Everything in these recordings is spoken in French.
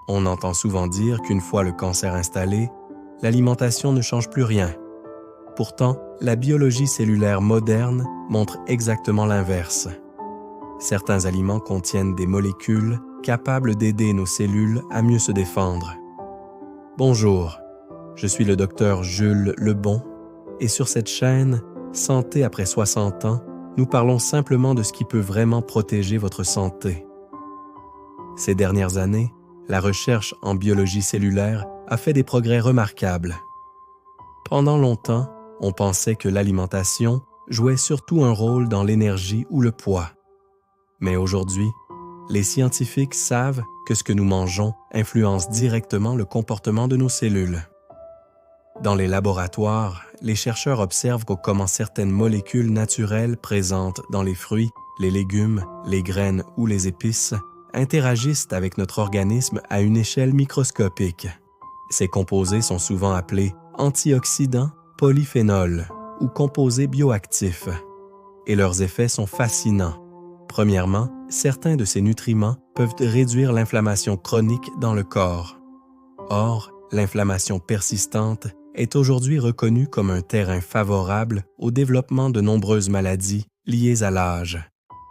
On entend souvent dire qu'une fois le cancer installé, l'alimentation ne change plus rien. Pourtant, la biologie cellulaire moderne montre exactement l'inverse. Certains aliments contiennent des molécules capables d'aider nos cellules à mieux se défendre. Bonjour, je suis le docteur Jules Lebon et sur cette chaîne, Santé après 60 ans, nous parlons simplement de ce qui peut vraiment protéger votre santé. Ces dernières années, la recherche en biologie cellulaire a fait des progrès remarquables. Pendant longtemps, on pensait que l'alimentation jouait surtout un rôle dans l'énergie ou le poids. Mais aujourd'hui, les scientifiques savent que ce que nous mangeons influence directement le comportement de nos cellules. Dans les laboratoires, les chercheurs observent comment certaines molécules naturelles présentes dans les fruits, les légumes, les graines ou les épices interagissent avec notre organisme à une échelle microscopique. Ces composés sont souvent appelés antioxydants, polyphénols ou composés bioactifs. Et leurs effets sont fascinants. Premièrement, certains de ces nutriments peuvent réduire l'inflammation chronique dans le corps. Or, l'inflammation persistante est aujourd'hui reconnue comme un terrain favorable au développement de nombreuses maladies liées à l'âge.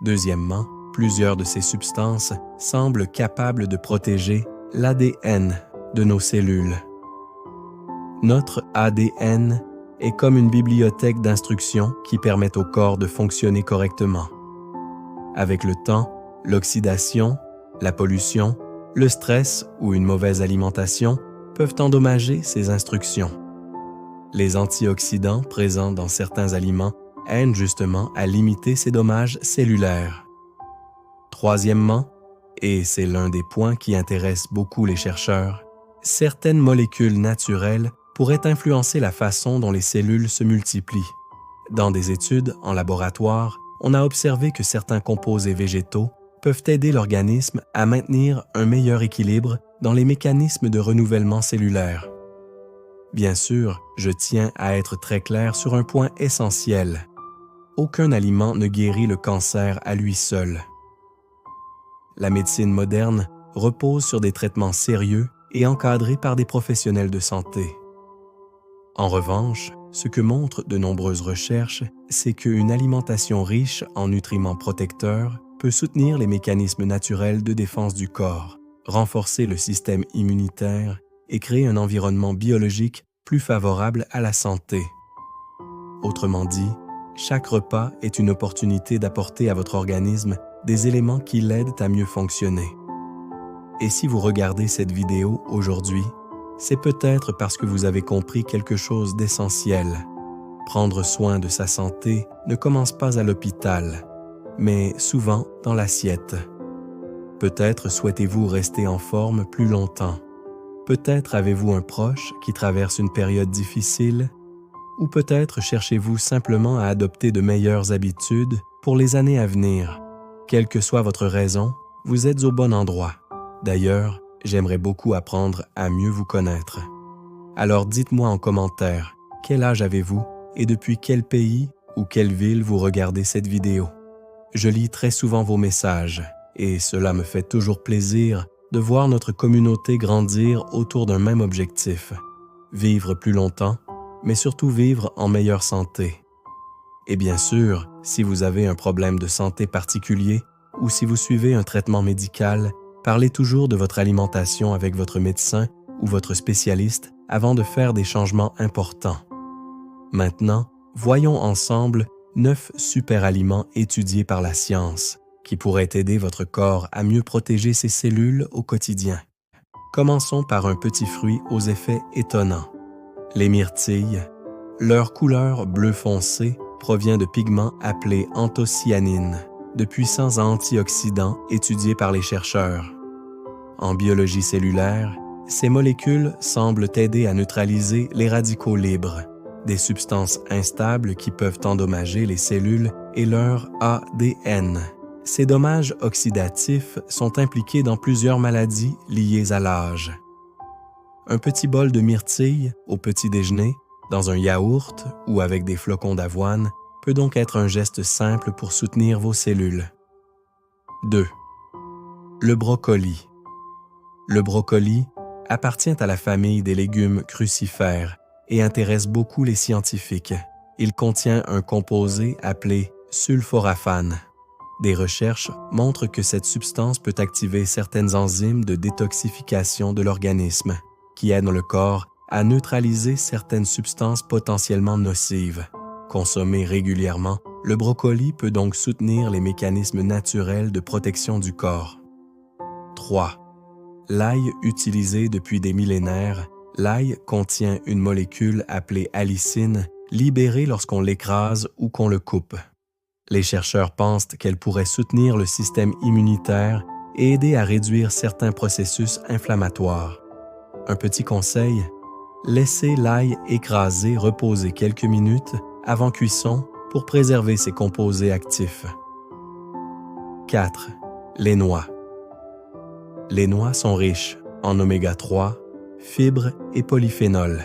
Deuxièmement, plusieurs de ces substances semblent capables de protéger l'ADN de nos cellules. Notre ADN est comme une bibliothèque d'instructions qui permet au corps de fonctionner correctement. Avec le temps, l'oxydation, la pollution, le stress ou une mauvaise alimentation peuvent endommager ces instructions. Les antioxydants présents dans certains aliments aident justement à limiter ces dommages cellulaires. Troisièmement, et c'est l'un des points qui intéresse beaucoup les chercheurs, certaines molécules naturelles pourraient influencer la façon dont les cellules se multiplient. Dans des études en laboratoire, on a observé que certains composés végétaux peuvent aider l'organisme à maintenir un meilleur équilibre dans les mécanismes de renouvellement cellulaire. Bien sûr, je tiens à être très clair sur un point essentiel. Aucun aliment ne guérit le cancer à lui seul. La médecine moderne repose sur des traitements sérieux et encadrés par des professionnels de santé. En revanche, ce que montrent de nombreuses recherches, c'est qu'une alimentation riche en nutriments protecteurs peut soutenir les mécanismes naturels de défense du corps, renforcer le système immunitaire et créer un environnement biologique plus favorable à la santé. Autrement dit, chaque repas est une opportunité d'apporter à votre organisme des éléments qui l'aident à mieux fonctionner. Et si vous regardez cette vidéo aujourd'hui, c'est peut-être parce que vous avez compris quelque chose d'essentiel. Prendre soin de sa santé ne commence pas à l'hôpital, mais souvent dans l'assiette. Peut-être souhaitez-vous rester en forme plus longtemps. Peut-être avez-vous un proche qui traverse une période difficile, ou peut-être cherchez-vous simplement à adopter de meilleures habitudes pour les années à venir. Quelle que soit votre raison, vous êtes au bon endroit. D'ailleurs, j'aimerais beaucoup apprendre à mieux vous connaître. Alors dites-moi en commentaire, quel âge avez-vous et depuis quel pays ou quelle ville vous regardez cette vidéo? Je lis très souvent vos messages et cela me fait toujours plaisir de voir notre communauté grandir autour d'un même objectif, vivre plus longtemps, mais surtout vivre en meilleure santé. Et bien sûr, si vous avez un problème de santé particulier ou si vous suivez un traitement médical, parlez toujours de votre alimentation avec votre médecin ou votre spécialiste avant de faire des changements importants. Maintenant, voyons ensemble 9 super aliments étudiés par la science qui pourraient aider votre corps à mieux protéger ses cellules au quotidien. Commençons par un petit fruit aux effets étonnants. Les myrtilles. Leur couleur bleu foncé provient de pigments appelés anthocyanines, de puissants antioxydants étudiés par les chercheurs. En biologie cellulaire, ces molécules semblent aider à neutraliser les radicaux libres, des substances instables qui peuvent endommager les cellules et leur ADN. Ces dommages oxydatifs sont impliqués dans plusieurs maladies liées à l'âge. Un petit bol de myrtilles au petit déjeuner, dans un yaourt ou avec des flocons d'avoine, peut donc être un geste simple pour soutenir vos cellules. 2. Le brocoli. Le brocoli appartient à la famille des légumes crucifères et intéresse beaucoup les scientifiques. Il contient un composé appelé sulforaphane. Des recherches montrent que cette substance peut activer certaines enzymes de détoxification de l'organisme, qui aident le corps à neutraliser certaines substances potentiellement nocives. Consommé régulièrement, le brocoli peut donc soutenir les mécanismes naturels de protection du corps. 3. L'ail utilisé depuis des millénaires, l'ail contient une molécule appelée allicine, libérée lorsqu'on l'écrase ou qu'on le coupe. Les chercheurs pensent qu'elle pourrait soutenir le système immunitaire et aider à réduire certains processus inflammatoires. Un petit conseil, laissez l'ail écrasé reposer quelques minutes avant cuisson pour préserver ses composés actifs. 4. Les noix. Les noix sont riches en oméga 3, fibres et polyphénols.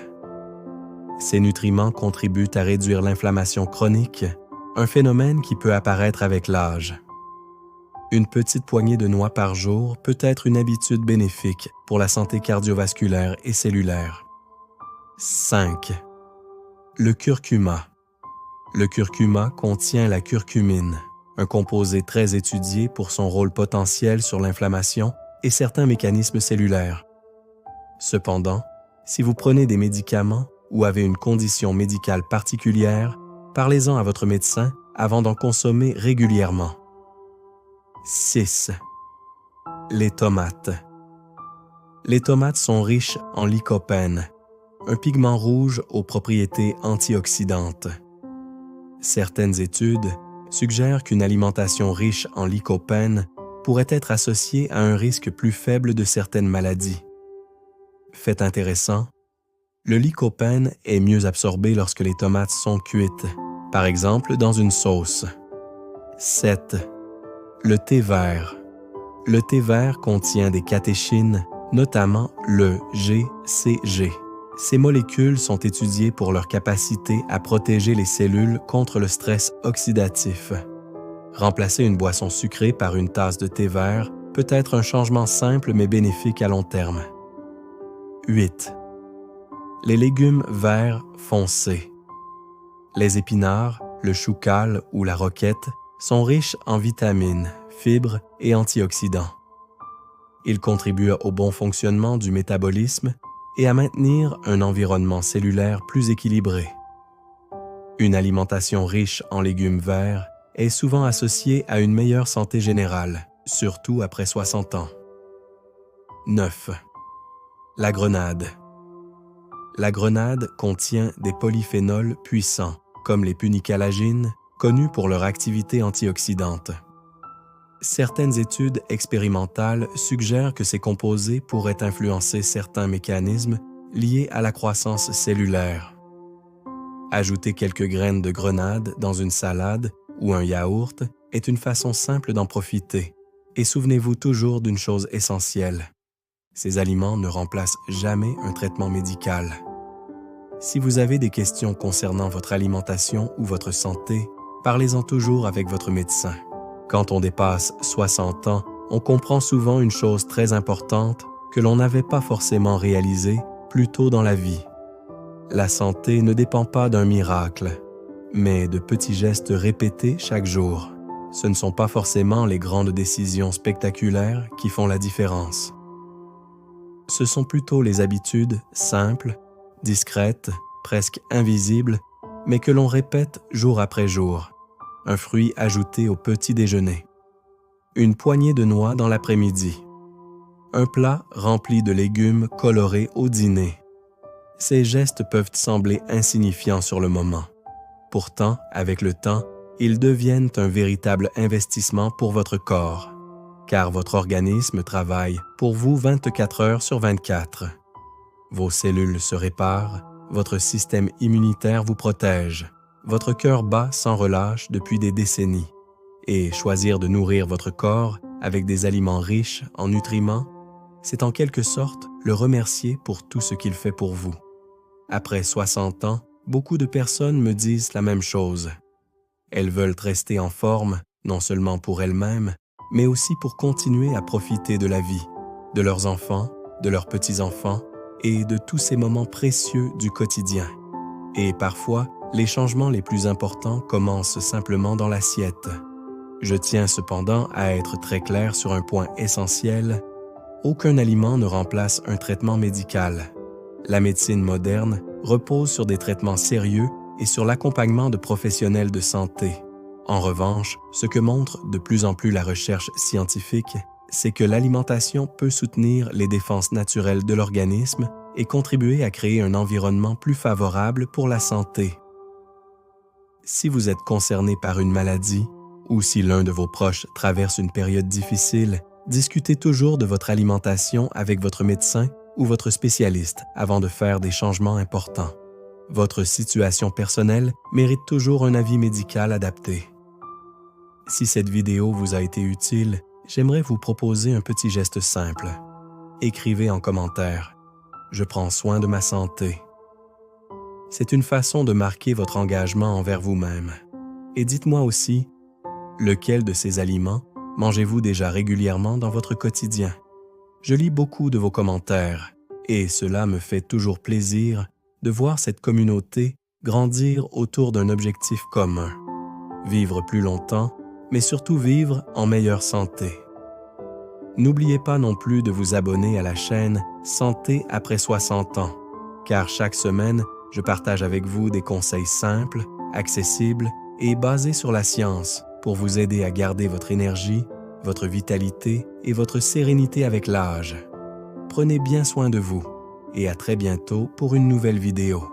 Ces nutriments contribuent à réduire l'inflammation chronique, un phénomène qui peut apparaître avec l'âge. Une petite poignée de noix par jour peut être une habitude bénéfique pour la santé cardiovasculaire et cellulaire. 5. Le curcuma. Le curcuma contient la curcumine, un composé très étudié pour son rôle potentiel sur l'inflammation et certains mécanismes cellulaires. Cependant, si vous prenez des médicaments ou avez une condition médicale particulière, parlez-en à votre médecin avant d'en consommer régulièrement. 6. Les tomates. Les tomates sont riches en lycopène, un pigment rouge aux propriétés antioxydantes. Certaines études suggèrent qu'une alimentation riche en lycopène pourrait être associée à un risque plus faible de certaines maladies. Fait intéressant, le lycopène est mieux absorbé lorsque les tomates sont cuites, par exemple dans une sauce. 7. Le thé vert. Le thé vert contient des catéchines, notamment le GCG. Ces molécules sont étudiées pour leur capacité à protéger les cellules contre le stress oxydatif. Remplacer une boisson sucrée par une tasse de thé vert peut être un changement simple mais bénéfique à long terme. 8. Les légumes verts foncés. Les épinards, le choucal ou la roquette sont riches en vitamines, fibres et antioxydants. Ils contribuent au bon fonctionnement du métabolisme et à maintenir un environnement cellulaire plus équilibré. Une alimentation riche en légumes verts est souvent associée à une meilleure santé générale, surtout après 60 ans. 9. La grenade. La grenade contient des polyphénols puissants, comme les punicalagines, connus pour leur activité antioxydante. Certaines études expérimentales suggèrent que ces composés pourraient influencer certains mécanismes liés à la croissance cellulaire. Ajouter quelques graines de grenade dans une salade ou un yaourt est une façon simple d'en profiter. Et souvenez-vous toujours d'une chose essentielle. Ces aliments ne remplacent jamais un traitement médical. Si vous avez des questions concernant votre alimentation ou votre santé, parlez-en toujours avec votre médecin. Quand on dépasse 60 ans, on comprend souvent une chose très importante que l'on n'avait pas forcément réalisée plus tôt dans la vie. La santé ne dépend pas d'un miracle, mais de petits gestes répétés chaque jour. Ce ne sont pas forcément les grandes décisions spectaculaires qui font la différence. Ce sont plutôt les habitudes simples, discrètes, presque invisibles, mais que l'on répète jour après jour. Un fruit ajouté au petit déjeuner. Une poignée de noix dans l'après-midi. Un plat rempli de légumes colorés au dîner. Ces gestes peuvent sembler insignifiants sur le moment. Pourtant, avec le temps, ils deviennent un véritable investissement pour votre corps, car votre organisme travaille pour vous 24 heures sur 24. Vos cellules se réparent, votre système immunitaire vous protège, votre cœur bat sans relâche depuis des décennies. Et choisir de nourrir votre corps avec des aliments riches en nutriments, c'est en quelque sorte le remercier pour tout ce qu'il fait pour vous. Après 60 ans, beaucoup de personnes me disent la même chose. Elles veulent rester en forme, non seulement pour elles-mêmes, mais aussi pour continuer à profiter de la vie, de leurs enfants de leurs petits-enfants et de tous ces moments précieux du quotidien. Et parfois, les changements les plus importants commencent simplement dans l'assiette. Je tiens cependant à être très clair sur un point essentiel. Aucun aliment ne remplace un traitement médical. La médecine moderne repose sur des traitements sérieux et sur l'accompagnement de professionnels de santé. En revanche, ce que montre de plus en plus la recherche scientifique, c'est que l'alimentation peut soutenir les défenses naturelles de l'organisme et contribuer à créer un environnement plus favorable pour la santé. Si vous êtes concerné par une maladie ou si l'un de vos proches traverse une période difficile, discutez toujours de votre alimentation avec votre médecin ou votre spécialiste avant de faire des changements importants. Votre situation personnelle mérite toujours un avis médical adapté. Si cette vidéo vous a été utile, j'aimerais vous proposer un petit geste simple. Écrivez en commentaire « Je prends soin de ma santé ». C'est une façon de marquer votre engagement envers vous-même. Et dites-moi aussi, lequel de ces aliments mangez-vous déjà régulièrement dans votre quotidien? Je lis beaucoup de vos commentaires et cela me fait toujours plaisir de voir cette communauté grandir autour d'un objectif commun. Vivre plus longtemps, mais surtout vivre en meilleure santé. N'oubliez pas non plus de vous abonner à la chaîne Santé après 60 ans, car chaque semaine, je partage avec vous des conseils simples, accessibles et basés sur la science pour vous aider à garder votre énergie, votre vitalité et votre sérénité avec l'âge. Prenez bien soin de vous et à très bientôt pour une nouvelle vidéo.